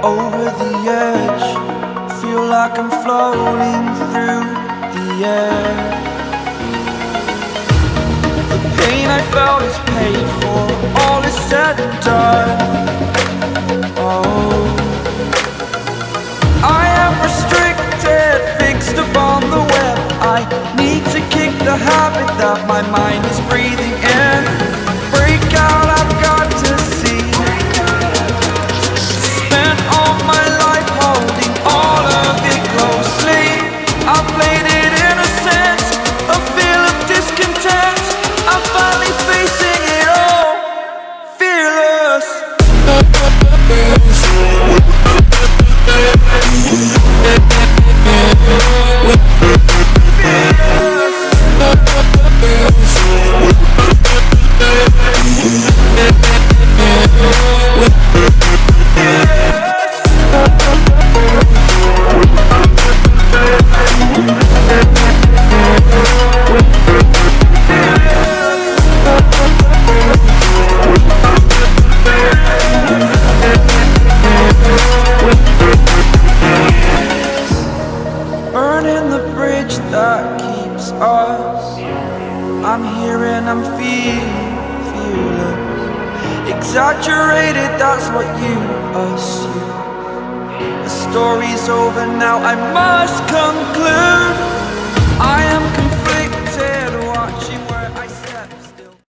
over the edge. Feel like I'm floating through the air. The pain I felt is paid for, all is said and done. Oh, I am restricted, fixed upon the web. I need to kick the habit that my mind is breathing in. Break out, I've got to see. Spent all my life holding all of it closely. I played it innocent, a feel of discontent. I'm finally facing it all, fearless. Burning the bridge that keeps us. I'm here and I'm feeling fearless. Exaggerated, that's what you assume. The story's over now, I must conclude. I